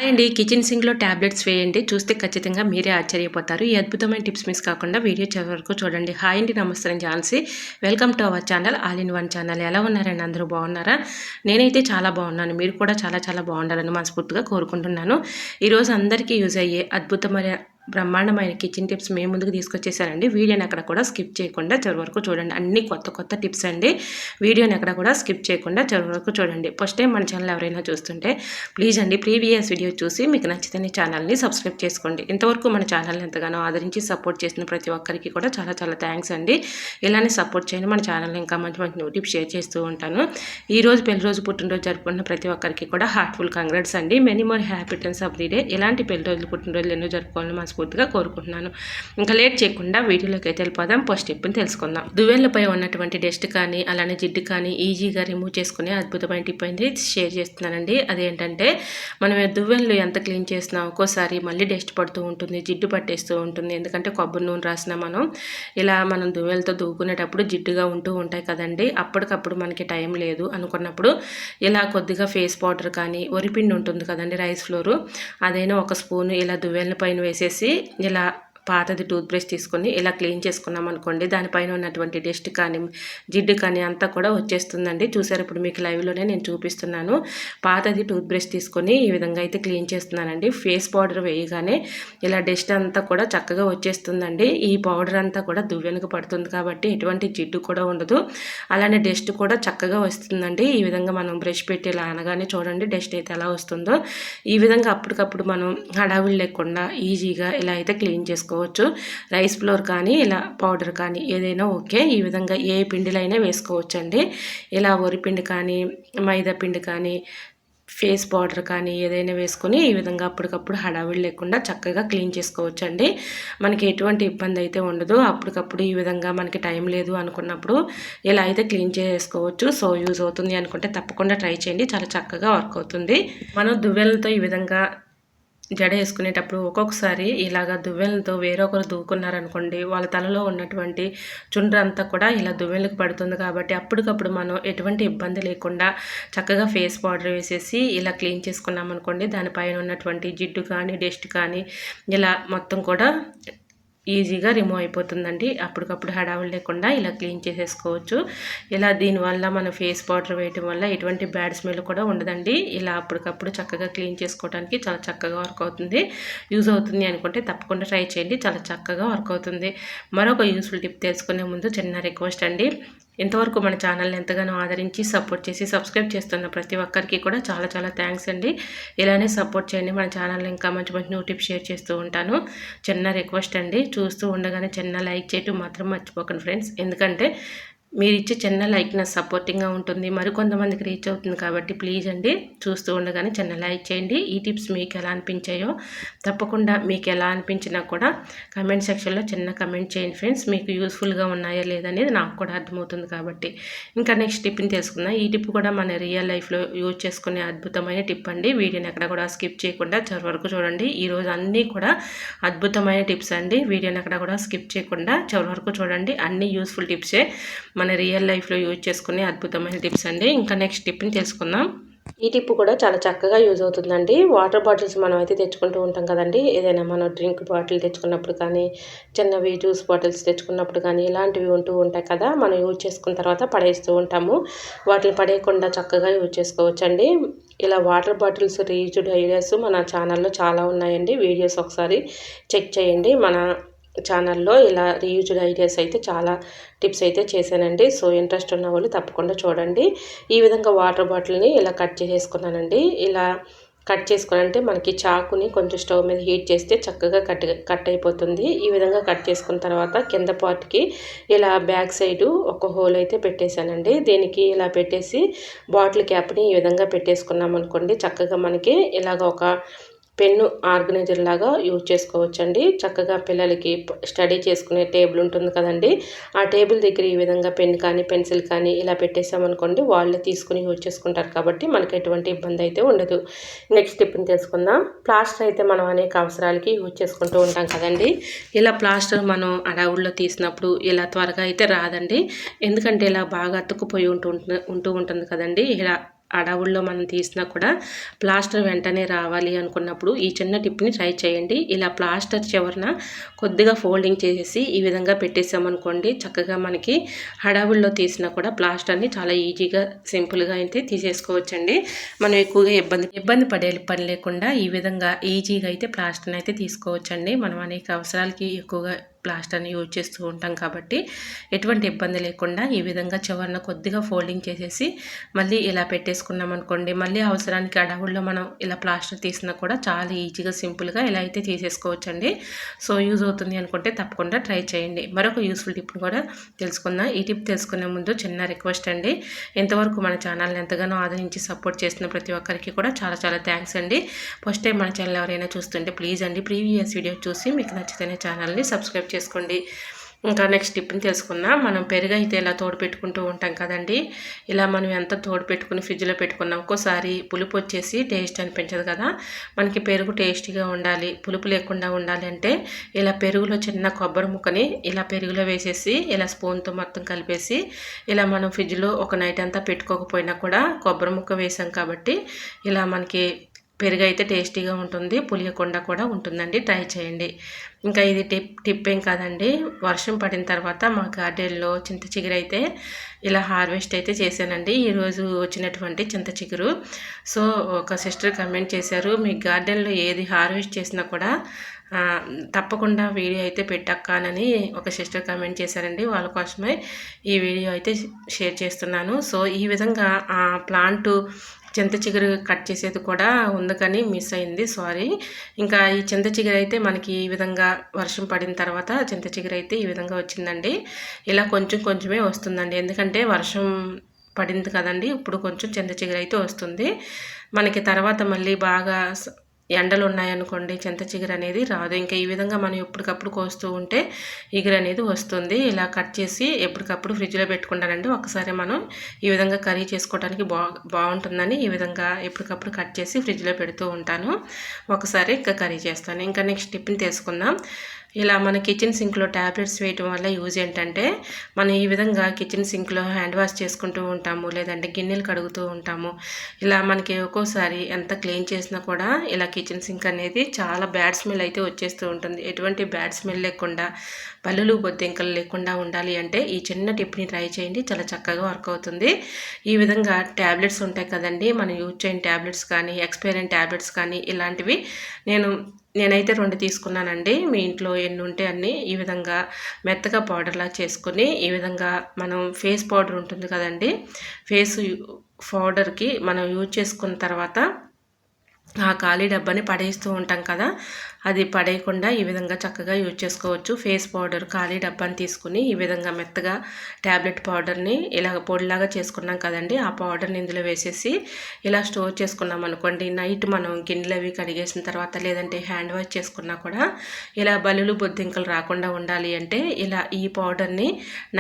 అండి కిచెన్ సింక్లో ట్యాబ్లెట్స్ వేయండి చూస్తే ఖచ్చితంగా మీరే ఆశ్చర్యపోతారు. ఈ అద్భుతమైన టిప్స్ మిస్ కాకుండా వీడియో చివరి వరకు చూడండి. హాయ్ అండి, నమస్తే, నేను Jhansi. Welcome to our channel all in one channel. ఎలా ఉన్నారండి? అందరూ బాగున్నారా? నేనైతే చాలా బాగున్నాను. మీరు కూడా చాలా చాలా బాగుండాలని మనస్ఫూర్తిగా కోరుకుంటున్నాను. ఈరోజు అందరికీ యూజ్ అయ్యే అద్భుతమైన బ్రహ్మాండమైన కిచెన్ టిప్స్ మేము ముందుకు తీసుకొచ్చేసానండి. వీడియోని ఎక్కడ కూడా స్కిప్ చేయకుండా చివరి వరకు చూడండి. అన్ని కొత్త కొత్త టిప్స్ అండి. వీడియోని ఎక్కడ కూడా స్కిప్ చేయకుండా చివరి వరకు చూడండి. ఫస్ట్ టైం మన ఛానల్ ఎవరైనా చూస్తుంటే ప్లీజ్ అండి ప్రీవియస్ వీడియో చూసి మీకు నచ్చితే ఛానల్ని సబ్స్క్రైబ్ చేసుకోండి. ఇంతవరకు మన ఛానల్ని ఎంతగానో ఆదరించి సపోర్ట్ చేసిన ప్రతి ఒక్కరికి కూడా చాలా చాలా థ్యాంక్స్ అండి. ఇలానే సపోర్ట్ చేయండి. మన ఛానల్ని ఇంకా మంచి మంచి టిప్స్ షేర్ చేస్తూ ఉంటాను. ఈరోజు పెళ్లి రోజు పుట్టినరోజు జరుపుకున్న ప్రతి ఒక్కరికి కూడా హార్ట్ఫుల్ కంగ్రాట్స్ అండి. Many more happy returns of the day. ఇలాంటి పెళ్లి రోజులు పుట్టినరోజులు ఎన్నో జరుపుకోవాలని మనస్ఫూర్తిగా కోరుకుంటున్నాను. ఇంకా లేట్ చేయకుండా వీడియోలోకి అయితే వెళ్ళిపోదాం. ఫస్ట్ టిప్ని తెలుసుకుందాం. దువ్వెళ్ళపై ఉన్నటువంటి డస్ట్ కానీ అలానే జిడ్డు కానీ ఈజీగా రిమూవ్ చేసుకునే అద్భుతమైన టిప్ అయితే షేర్ చేస్తున్నానండి. అదేంటంటే మనం దువ్వెళ్ళు ఎంత క్లీన్ చేసినా ఒక్కోసారి మళ్ళీ డస్ట్ పడుతూ ఉంటుంది, జిడ్డు పట్టేస్తూ ఉంటుంది. ఎందుకంటే కొబ్బరి నూనె రాసినా మనం దువ్వెలతో దువ్వుకునేటప్పుడు జిడ్డుగా ఉంటూ ఉంటాయి కదండి. అప్పటికప్పుడు మనకి టైం లేదు అనుకున్నప్పుడు ఇలా కొద్దిగా ఫేస్ పౌడర్ కానీ వరిపిండి ఉంటుంది కదండి, రైస్ ఫ్లోరు, అదైనా ఒక స్పూను ఇలా దువ్వెల పైన వేసేసి ఇలా పాతది టూత్ బ్రష్ తీసుకొని ఇలా క్లీన్ చేసుకున్నాం అనుకోండి, దానిపైన ఉన్నటువంటి డస్ట్ కానీ జిడ్డు కానీ అంతా కూడా వచ్చేస్తుందండి. చూసారు, ఇప్పుడు మీకు లైవ్లోనే నేను చూపిస్తున్నాను. పాతది టూత్ బ్రష్ తీసుకొని ఈ విధంగా అయితే క్లీన్ చేస్తున్నానండి. ఫేస్ పౌడర్ వేయగానే ఇలా డస్ట్ అంతా కూడా చక్కగా వచ్చేస్తుందండి. ఈ పౌడర్ అంతా కూడా దువ్వెనకు పడుతుంది కాబట్టి ఎటువంటి జిడ్డు కూడా ఉండదు, అలానే డస్ట్ కూడా చక్కగా వస్తుందండి. ఈ విధంగా మనం బ్రష్ పెట్టి ఇలా అనగానే చూడండి డస్ట్ అయితే ఎలా వస్తుందో. ఈ విధంగా అప్పటికప్పుడు మనం హడావిడి లేకుండా ఈజీగా ఇలా అయితే క్లీన్ చేసుకోవచ్చు. రైస్ ఫ్లోర్ కానీ ఇలా పౌడర్ కానీ ఏదైనా ఓకే. ఈ విధంగా ఏ పిండిలైనా వేసుకోవచ్చు అండి. ఇలా వరిపిండి కానీ మైదా పిండి కానీ ఫేస్ పౌడర్ కానీ ఏదైనా వేసుకొని ఈ విధంగా అప్పటికప్పుడు హడావిడి లేకుండా చక్కగా క్లీన్ చేసుకోవచ్చు అండి. మనకి ఎటువంటి ఇబ్బంది అయితే ఉండదు. అప్పటికప్పుడు ఈ విధంగా మనకి టైం లేదు అనుకున్నప్పుడు ఇలా అయితే క్లీన్ చేసుకోవచ్చు. సో యూజ్ అవుతుంది అనుకుంటే తప్పకుండా ట్రై చేయండి, చాలా చక్కగా వర్క్ అవుతుంది. మనం దువ్వెలతో ఈ విధంగా జడ వేసుకునేటప్పుడు ఒక్కొక్కసారి ఇలాగ దువ్వెలతో వేరొకరు దువ్వుకున్నారనుకోండి, వాళ్ళ తలలో ఉన్నటువంటి చుండ్ర అంతా కూడా ఇలా దువ్వెలకు పడుతుంది. కాబట్టి అప్పటికప్పుడు మనం ఎటువంటి ఇబ్బంది లేకుండా చక్కగా ఫేస్ పౌడర్ వేసేసి ఇలా క్లీన్ చేసుకున్నాం అనుకోండి, దానిపైన ఉన్నటువంటి జిడ్డు కానీ డస్ట్ కానీ ఇలా మొత్తం కూడా ఈజీగా రిమూవ్ అయిపోతుందండి. అప్పటికప్పుడు హడావులు లేకుండా ఇలా క్లీన్ చేసేసుకోవచ్చు. ఇలా దీనివల్ల మన ఫేస్ పౌడర్ వేయటం వల్ల ఎటువంటి బ్యాడ్ స్మెల్ కూడా ఉండదండి. ఇలా అప్పటికప్పుడు చక్కగా క్లీన్ చేసుకోవడానికి చాలా చక్కగా వర్క్ అవుతుంది. యూజ్ అవుతుంది అనుకుంటే తప్పకుండా ట్రై చేయండి, చాలా చక్కగా వర్క్ అవుతుంది. మరొక యూస్ఫుల్ టిప్ తెలుసుకునే ముందు చిన్న రిక్వెస్ట్ అండి. ఇంతవరకు మన ఛానల్ని ఎంతగానో ఆదరించి సపోర్ట్ చేసి సబ్స్క్రైబ్ చేస్తున్న ప్రతి ఒక్కరికి కూడా చాలా చాలా థ్యాంక్స్ అండి. ఇలానే సపోర్ట్ చేయండి. మన ఛానల్లో ఇంకా మంచి మంచి న్యూ టిప్స్ షేర్ చేస్తూ ఉంటాను. చిన్న రిక్వెస్ట్ అండి, చూస్తూ ఉండగానే చిన్న లైక్ చేయటం మాత్రం మర్చిపోకండి ఫ్రెండ్స్. ఎందుకంటే మీరు ఇచ్చే చిన్న లైక్ నా సపోర్టింగ్గా ఉంటుంది, మరికొంతమందికి రీచ్ అవుతుంది. కాబట్టి ప్లీజ్ అండి చూస్తూ ఉండగానే చిన్న లైక్ చేయండి. ఈ టిప్స్ మీకు ఎలా అనిపించాయో తప్పకుండా మీకు ఎలా అనిపించినా కూడా కమెంట్ సెక్షన్లో చిన్న కమెంట్ చేయండి ఫ్రెండ్స్. మీకు యూస్ఫుల్గా ఉన్నాయా లేదనేది నాకు కూడా అర్థమవుతుంది. కాబట్టి ఇంకా నెక్స్ట్ టిప్ని తెలుసుకుందాం. ఈ టిప్ కూడా మన రియల్ లైఫ్లో యూజ్ చేసుకునే అద్భుతమైన టిప్ అండి. వీడియోని ఎక్కడ కూడా స్కిప్ చేయకుండా చివరి వరకు చూడండి. ఈరోజు అన్నీ కూడా అద్భుతమైన టిప్స్ అండి. వీడియోని ఎక్కడ కూడా స్కిప్ చేయకుండా చివరి వరకు చూడండి. అన్ని యూస్ఫుల్ టిప్సే, మన రియల్ లైఫ్లో యూజ్ చేసుకునే అద్భుతమైన టిప్స్ అండి. ఇంకా నెక్స్ట్ టిప్ని తెలుసుకుందాం. ఈ టిప్ కూడా చాలా చక్కగా యూజ్ అవుతుందండి. వాటర్ బాటిల్స్ మనం అయితే తెచ్చుకుంటూ ఉంటాం కదండి. ఏదైనా మనం డ్రింక్ బాటిల్ తెచ్చుకున్నప్పుడు కానీ, చిన్నవి జ్యూస్ బాటిల్స్ తెచ్చుకున్నప్పుడు కానీ ఇలాంటివి ఉంటూ ఉంటాయి కదా. మనం యూజ్ చేసుకున్న తర్వాత పడేస్తూ ఉంటాము. వాటిని పడేయకుండా చక్కగా యూజ్ చేసుకోవచ్చండి. ఇలా వాటర్ బాటిల్స్ రీయూజ్డ్ ఐడియాస్ మన ఛానల్లో చాలా ఉన్నాయండి. వీడియోస్ ఒకసారి చెక్ చేయండి. మన ఛానల్లో ఇలా రీయూజ్డ్ ఐడియాస్ అయితే చాలా టిప్స్ అయితే చేశానండి. సో ఇంట్రెస్ట్ ఉన్న వాళ్ళు తప్పకుండా చూడండి. ఈ విధంగా వాటర్ బాటిల్ని ఇలా కట్ చేసేసుకున్నానండి. ఇలా కట్ చేసుకోవాలంటే మనకి చాకుని కొంచెం స్టవ్ మీద హీట్ చేస్తే చక్కగా కట్ అయిపోతుంది. ఈ విధంగా కట్ చేసుకున్న తర్వాత కింద పార్ట్కి ఇలా బ్యాక్ సైడు ఒక హోల్ అయితే పెట్టేశానండి. దీనికి ఇలా పెట్టేసి బాటిల్ క్యాప్ని ఈ విధంగా పెట్టేసుకున్నాం అనుకోండి, చక్కగా మనకి ఇలాగ ఒక పెన్ను ఆర్గనైజర్ లాగా యూజ్ చేసుకోవచ్చండి. చక్కగా పిల్లలకి స్టడీ చేసుకునే టేబుల్ ఉంటుంది కదండి, ఆ టేబుల్ దగ్గర ఈ విధంగా పెన్ కానీ పెన్సిల్ కానీ ఇలా పెట్టేసామనుకోండి, వాళ్ళే తీసుకుని యూజ్ చేసుకుంటారు. కాబట్టి మనకి ఎటువంటి ఇబ్బంది అయితే ఉండదు. నెక్స్ట్ టిప్ని తెలుసుకుందాం. ప్లాస్టర్ అయితే మనం అనేక అవసరాలకి యూజ్ చేసుకుంటూ ఉంటాం కదండి. ఇలా ప్లాస్టర్ మనం అడవుల్లో తీసినప్పుడు ఇలా త్వరగా అయితే రాదండి. ఎందుకంటే ఇలా బాగా అతుక్కుపోయి ఉంటూ ఉంటుంది కదండి. ఇలా అడవుల్లో మనం తీసినా కూడా ప్లాస్టర్ వెంటనే రావాలి అనుకున్నప్పుడు ఈ చిన్న టిప్ని ట్రై చేయండి. ఇలా ప్లాస్టర్ చివరన కొద్దిగా ఫోల్డింగ్ చేసేసి ఈ విధంగా పెట్టేసామనుకోండి, చక్కగా మనకి అడవుల్లో తీసినా కూడా ప్లాస్టర్ని చాలా ఈజీగా సింపుల్గా అయితే తీసేసుకోవచ్చండి. మనం ఎక్కువగా ఇబ్బంది పడే పని లేకుండా ఈ విధంగా ఈజీగా అయితే ప్లాస్టర్ని అయితే తీసుకోవచ్చండి. మనం అనేక అవసరాలకి ఎక్కువగా ప్లాస్టర్ని యూజ్ చేస్తూ ఉంటాం కాబట్టి ఎటువంటి ఇబ్బంది లేకుండా ఈ విధంగా చివరన కొద్దిగా ఫోల్డింగ్ చేసేసి మళ్ళీ ఇలా పెట్టేసుకున్నాం అనుకోండి, మళ్ళీ అవసరానికి అడవుల్లో మనం ఇలా ప్లాస్టర్ తీసినా కూడా చాలా ఈజీగా సింపుల్గా ఇలా అయితే తీసేసుకోవచ్చండి. సో యూజ్ అవుతుంది అనుకుంటే తప్పకుండా ట్రై చేయండి. మరొక యూస్ఫుల్ టిప్ని కూడా తెలుసుకుందాం. ఈ టిప్ తెలుసుకునే ముందు చిన్న రిక్వెస్ట్ అండి, ఇంతవరకు మన ఛానల్ని ఎంతగానో ఆదరించి సపోర్ట్ చేసిన ప్రతి ఒక్కరికి కూడా చాలా చాలా థ్యాంక్స్ అండి. ఫస్ట్ టైం మన ఛానల్ ఎవరైనా చూస్తుంటే ప్లీజ్ అండి ప్రీవియస్ వీడియో చూసి మీకు నచ్చితేనే ఛానల్ని సబ్స్క్రైబ్ చేసుకోండి. ఇంకా నెక్స్ట్ టిప్ని తెలుసుకుందాం. మనం పెరుగు అయితే ఇలా తోడు పెట్టుకుంటూ ఉంటాం కదండి. ఇలా మనం ఎంత తోడు పెట్టుకుని ఫ్రిడ్జ్లో పెట్టుకున్నాం, ఒక్కోసారి పులుపు వచ్చేసి టేస్ట్ అనిపించదు కదా. మనకి పెరుగు టేస్టీగా ఉండాలి, పులుపు లేకుండా ఉండాలి అంటే ఇలా పెరుగులో చిన్న కొబ్బరి ముక్కని ఇలా పెరుగులో వేసేసి ఇలా స్పూన్తో మొత్తం కలిపేసి ఇలా మనం ఫ్రిడ్జ్లో ఒక నైట్ అంతా పెట్టుకోకపోయినా కూడా కొబ్బరి ముక్క వేసాం కాబట్టి ఇలా మనకి పెరుగు అయితే టేస్టీగా ఉంటుంది, పులియకుండా కూడా ఉంటుందండి. ట్రై చేయండి. ఇంకా ఇది టిప్ ఏం కాదండి, వర్షం పడిన తర్వాత మా గార్డెన్లో చింత చిగురు అయితే ఇలా హార్వెస్ట్ అయితే చేశానండి. ఈరోజు వచ్చినటువంటి చింత చిగురు. సో ఒక సిస్టర్ కమెంట్ చేశారు, మీ గార్డెన్లో ఏది హార్వెస్ట్ చేసినా కూడా తప్పకుండా వీడియో అయితే పెట్టక్కానని ఒక సిస్టర్ కమెంట్ చేశారండి. వాళ్ళ కోసమే ఈ వీడియో అయితే షేర్ చేస్తున్నాను. సో ఈ విధంగా ఆ ప్లాంట్ చింత చిగురు కట్ చేసేది కూడా ఉంది కానీ మిస్ అయింది, సారీ. ఇంకా ఈ చింత చిగురు అయితే మనకి ఈ విధంగా వర్షం పడిన తర్వాత చింత చిగురు అయితే ఈ విధంగా వచ్చిందండి. ఇలా కొంచెమే వస్తుందండి, ఎందుకంటే వర్షం పడింది కదండి. ఇప్పుడు కొంచెం చింత చిగురు అయితే వస్తుంది మనకి. తర్వాత మళ్ళీ బాగా ఎండలు ఉన్నాయనుకోండి చింత చిగురు అనేది రాదు. ఇంకా ఈ విధంగా మనం ఎప్పటికప్పుడు కోస్తూ ఉంటే ఇగురు అనేది వస్తుంది. ఇలా కట్ చేసి ఎప్పటికప్పుడు ఫ్రిడ్జ్లో పెట్టుకుంటానండి. ఒకసారి మనం ఈ విధంగా కర్రీ చేసుకోవడానికి బాగుంటుందని ఈ విధంగా ఎప్పటికప్పుడు కట్ చేసి ఫ్రిడ్జ్లో పెడుతూ ఉంటాను. ఒకసారి ఇంకా కర్రీ చేస్తాను. ఇంకా నెక్స్ట్ టిప్ని తెలుసుకుందాం. ఇలా మన కిచెన్ సింక్లో ట్యాబ్లెట్స్ వేయటం వల్ల యూజ్ ఏంటంటే, మనం ఈ విధంగా కిచెన్ సింక్లో హ్యాండ్ వాష్ చేసుకుంటూ ఉంటాము, లేదంటే గిన్నెలు కడుగుతూ ఉంటాము. ఇలా మనకి ఒక్కోసారి ఎంత క్లీన్ చేసినా కూడా ఇలా కిచెన్ సింక్ అనేది చాలా బ్యాడ్ స్మెల్ అయితే వచ్చేస్తూ ఉంటుంది. ఎటువంటి బ్యాడ్ స్మెల్ లేకుండా, పళ్ళులు బొద్దింకలు లేకుండా ఉండాలి అంటే ఈ చిన్న టిప్ని ట్రై చేయండి, చాలా చక్కగా వర్క్ అవుతుంది. ఈ విధంగా ట్యాబ్లెట్స్ ఉంటాయి కదండి, మనం యూజ్ చేయని ట్యాబ్లెట్స్ కానీ, ఎక్స్పైర్ అయిన ట్యాబ్లెట్స్ కానీ ఇలాంటివి నేనైతే 2 తీసుకున్నానండి. మీ ఇంట్లో ఎన్ని ఉంటే అన్నీ ఈ విధంగా మెత్తగా పౌడర్లా చేసుకొని ఈ విధంగా మనం ఫేస్ పౌడర్ ఉంటుంది కదండి, ఫేస్ పౌడర్కి మనం యూజ్ చేసుకున్న తర్వాత ఆ ఖాళీ డబ్బాని పడేస్తూ ఉంటాం కదా, అది పడేయకుండా ఈ విధంగా చక్కగా యూజ్ చేసుకోవచ్చు. ఫేస్ పౌడర్ ఖాళీ డబ్బాని తీసుకుని ఈ విధంగా మెత్తగా ట్యాబ్లెట్ పౌడర్ని ఇలాగ పొడిలాగా చేసుకున్నాం కదండి, ఆ పౌడర్ని ఇందులో వేసేసి ఇలా స్టోర్ చేసుకున్నాం అనుకోండి. నైట్ మనం గిన్నెలు అవి కడిగేసిన తర్వాత లేదంటే హ్యాండ్ వాష్ చేసుకున్నా కూడా ఇలా బల్లులు బొద్దింకలు రాకుండా ఉండాలి అంటే ఇలా ఈ పౌడర్ని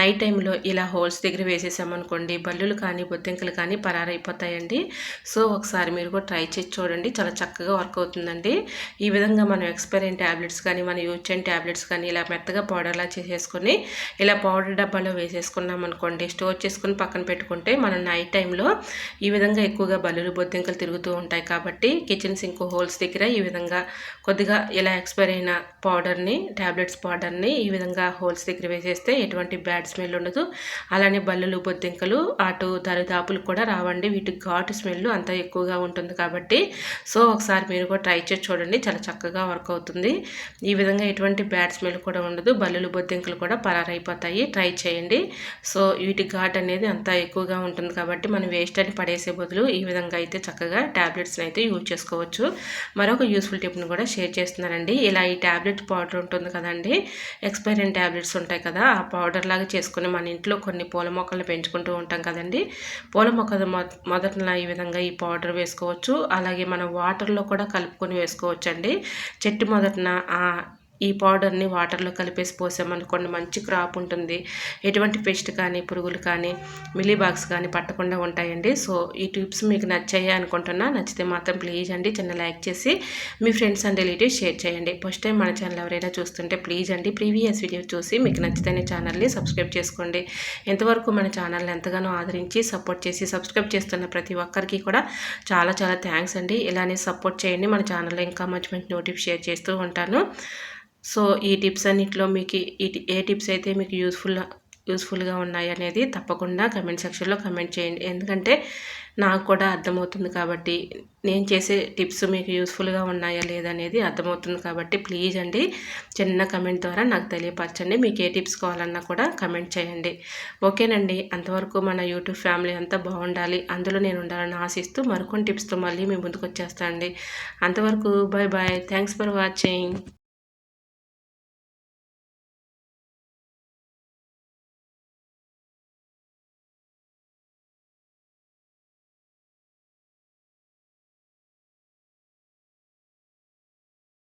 నైట్ టైంలో ఇలా హోల్స్ దగ్గర వేసేసామనుకోండి, బల్లులు కానీ బొద్దింకలు కానీ పరారైపోతాయండి. సో ఒకసారి మీరు కూడా ట్రై చేసి చూడండి, చాలా చక్కగా వర్క్ అవుతుందండి. ఈ విధంగా మనం ఎక్స్పైర్ అయిన ట్యాబ్లెట్స్ కానీ, మనం యూజ్ చేయని ట్యాబ్లెట్స్ కానీ ఇలా మెత్తగా పౌడర్లా చేసేసుకొని ఇలా పౌడర్ డబ్బాలో వేసేసుకున్నాం అనుకోండి, స్టోర్ చేసుకుని పక్కన పెట్టుకుంటే మనం నైట్ టైంలో ఈ విధంగా ఎక్కువగా బల్లులు బొద్దింకలు తిరుగుతూ ఉంటాయి కాబట్టి కిచెన్ సింక్ హోల్స్ దగ్గర ఈ విధంగా కొద్దిగా ఇలా ఎక్స్పైర్ అయిన పౌడర్ని, ట్యాబ్లెట్స్ పౌడర్ని ఈ విధంగా హోల్స్ దగ్గర వేసేస్తే ఎటువంటి బ్యాడ్ స్మెల్ ఉండదు. అలానే బల్లులు బొద్దింకలు అటు దరిదాపులు కూడా రావండి, వీటికి ఘాటు స్మెల్ అంత ఎక్కువగా ఉంటుంది కాబట్టి. సో ఒకసారి మీరు కూడా ట్రై చేసి చూడండి, చాలా చక్కగా వర్క్ అవుతుంది. ఈ విధంగా ఎటువంటి బ్యాడ్ స్మెల్ కూడా ఉండదు, బల్లులు బొద్దింకలు కూడా పరారైపోతాయి. ట్రై చేయండి. సో వీటి ఘాట్ అనేది అంత ఎక్కువగా ఉంటుంది కాబట్టి మనం వేస్ట్ అని పడేసే బదులు ఈ విధంగా అయితే చక్కగా ట్యాబ్లెట్స్ని అయితే యూజ్ చేసుకోవచ్చు. మరొక యూస్ఫుల్ టిప్ని కూడా షేర్ చేస్తున్నానండి. ఇలా ఈ ట్యాబ్లెట్ పౌడర్ ఉంటుంది కదండి, ఎక్స్పైర్ అయిన ట్యాబ్లెట్స్ ఉంటాయి కదా, ఆ పౌడర్ లాగా చేసుకుని మన ఇంట్లో కొన్ని పూల మొక్కలు పెంచుకుంటూ ఉంటాం కదండి, పూల మొక్కలు మొదట్లో ఈ విధంగా ఈ పౌడర్ వేసుకోవచ్చు. అలాగే మనం వాటర్లో కూడా కలుపుకొని వేసుకోవచ్చు అండి. చెట్టు మొదటన ఈ పౌడర్ని వాటర్లో కలిపేసి పోసామనుకోండి మంచి క్రాప్ ఉంటుంది. ఎటువంటి పెస్ట్ కానీ పురుగులు కానీ మిలీబాగ్స్ కానీ పట్టకుండా ఉంటాయండి. సో ఈ టిప్స్ మీకు నచ్చాయి అనుకుంటున్నా. నచ్చితే మాత్రం ప్లీజ్ అండి చిన్న లైక్ చేసి మీ ఫ్రెండ్స్ అండ్ రిలేటివ్స్ షేర్ చేయండి. ఫస్ట్ టైం మన ఛానల్ ఎవరైనా చూస్తుంటే ప్లీజ్ అండి ప్రీవియస్ వీడియో చూసి మీకు నచ్చితేనే ఛానల్ని సబ్స్క్రైబ్ చేసుకోండి. ఎంతవరకు మన ఛానల్ని ఎంతగానో ఆదరించి సపోర్ట్ చేసి సబ్స్క్రైబ్ చేస్తున్న ప్రతి ఒక్కరికి కూడా చాలా చాలా థ్యాంక్స్ అండి. ఇలానే సపోర్ట్ చేయండి. మన ఛానల్లో ఇంకా మంచి మంచి నోటిఫ్ షేర్ చేస్తూ ఉంటాను. సో ఈ టిప్స్ అన్నిట్లో మీకు ఏ టిప్స్ అయితే మీకు యూస్ఫుల్గా ఉన్నాయి అనేది తప్పకుండా కమెంట్ సెక్షన్లో కమెంట్ చేయండి. ఎందుకంటే నాకు కూడా అర్థమవుతుంది కాబట్టి, నేను చేసే టిప్స్ మీకు యూస్ఫుల్గా ఉన్నాయా లేదనేది అర్థమవుతుంది కాబట్టి ప్లీజ్ అండి చిన్న కమెంట్ ద్వారా నాకు తెలియపరచండి. మీకు ఏ టిప్స్ కావాలన్నా కూడా కమెంట్ చేయండి. ఓకేనండి, అంతవరకు మన యూట్యూబ్ ఫ్యామిలీ అంతా బాగుండాలి, అందులో నేను ఉండాలని ఆశిస్తూ మరికొన్ని టిప్స్తో మళ్ళీ మీ ముందుకు వచ్చేస్తానండి. అంతవరకు bye bye. Thanks for watching.